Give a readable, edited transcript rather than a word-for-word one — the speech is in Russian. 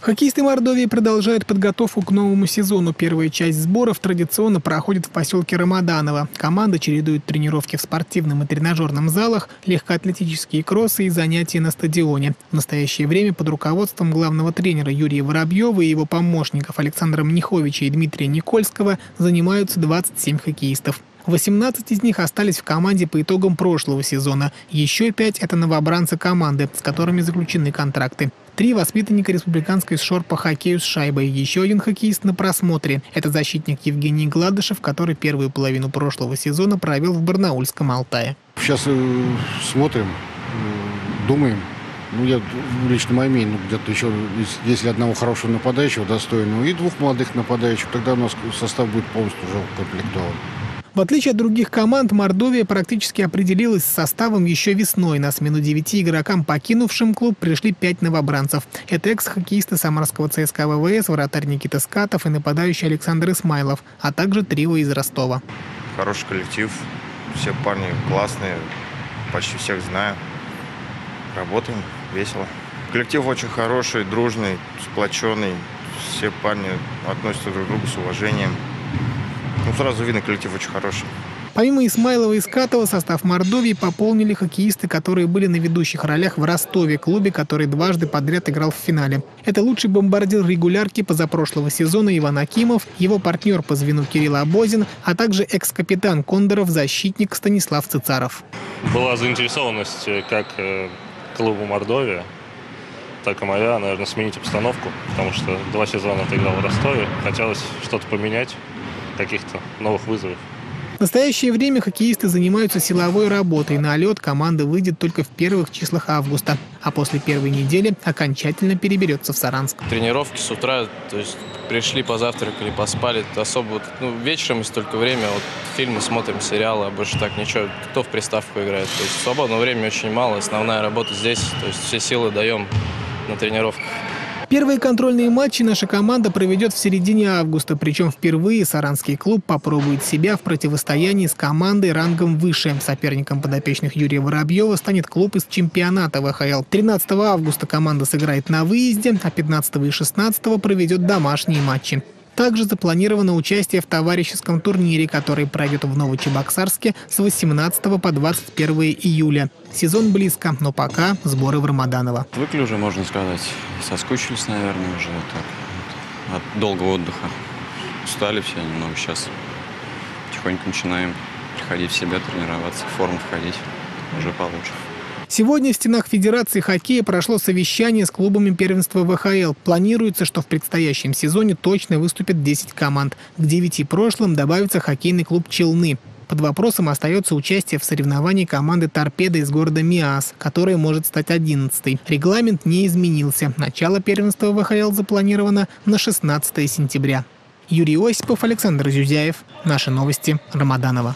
Хоккеисты Мордовии продолжают подготовку к новому сезону. Первая часть сборов традиционно проходит в поселке Рамаданово. Команда чередует тренировки в спортивном и тренажерном залах, легкоатлетические кроссы и занятия на стадионе. В настоящее время под руководством главного тренера Юрия Воробьева и его помощников Александра Мниховича и Дмитрия Никольского занимаются 27 хоккеистов. 18 из них остались в команде по итогам прошлого сезона. Еще 5 – это новобранцы команды, с которыми заключены контракты. 3 воспитанника республиканской СШОР по хоккею с шайбой. Еще один хоккеист на просмотре. Это защитник Евгений Гладышев, который первую половину прошлого сезона провел в Барнаульском Алтае. Сейчас смотрим, думаем. Я лично мое мнение, где-то еще, если одного хорошего нападающего, достойного, и 2 молодых нападающих, тогда у нас состав будет полностью уже укомплектован. В отличие от других команд, Мордовия практически определилась с составом еще весной. На смену 9 игрокам, покинувшим клуб, пришли 5 новобранцев. Это экс-хоккеисты самарского ЦСКА ВВС, вратарь Никита Скатов и нападающий Александр Исмайлов, а также трио из Ростова. Хороший коллектив, все парни классные, почти всех знаю. Работаем, весело. Коллектив очень хороший, дружный, сплоченный. Все парни относятся друг к другу с уважением. Сразу видно, коллектив очень хороший. Помимо Исмайлова и Скатова, состав Мордовии пополнили хоккеисты, которые были на ведущих ролях в Ростове, клубе, который дважды подряд играл в финале. Это лучший бомбардир регулярки позапрошлого сезона Иван Акимов, его партнер по звену Кирилл Абозин, а также экс-капитан Кондоров, защитник Станислав Цицаров. Была заинтересованность как клуба Мордовия, так и моя, наверное, сменить обстановку, потому что 2 сезона отыграл в Ростове. Хотелось что-то поменять, каких-то новых вызовов. В настоящее время хоккеисты занимаются силовой работой. На лед команда выйдет только в первых числах августа, а после первой недели окончательно переберется в Саранск. Тренировки с утра, то есть пришли, позавтракали, поспали. Особо вечером есть только время, фильмы смотрим, сериалы, а больше так ничего. Кто в приставку играет. То есть свободного времени очень мало, основная работа здесь, то есть все силы даем на тренировках. Первые контрольные матчи наша команда проведет в середине августа. Причем впервые саранский клуб попробует себя в противостоянии с командой рангом выше. Соперником подопечных Юрия Воробьева станет клуб из чемпионата ВХЛ. 13 августа команда сыграет на выезде, а 15 и 16 проведет домашние матчи. Также запланировано участие в товарищеском турнире, который пройдет в Новочебоксарске с 18 по 21 июля. Сезон близко, но пока сборы в Рамаданово. Отвыкли уже, можно сказать. Соскучились, наверное, уже так, от долгого отдыха. Устали все немного сейчас. Потихоньку начинаем приходить в себя, тренироваться, в форму входить. Уже получше. Сегодня в стенах Федерации хоккея прошло совещание с клубами первенства ВХЛ. Планируется, что в предстоящем сезоне точно выступят 10 команд. К 9 прошлым добавится хоккейный клуб «Челны». Под вопросом остается участие в соревновании команды «Торпеда» из города Миас, которая может стать 11-й. Регламент не изменился. Начало первенства ВХЛ запланировано на 16 сентября. Юрий Осипов, Александр Зюзяев. Наши новости. Рамаданово.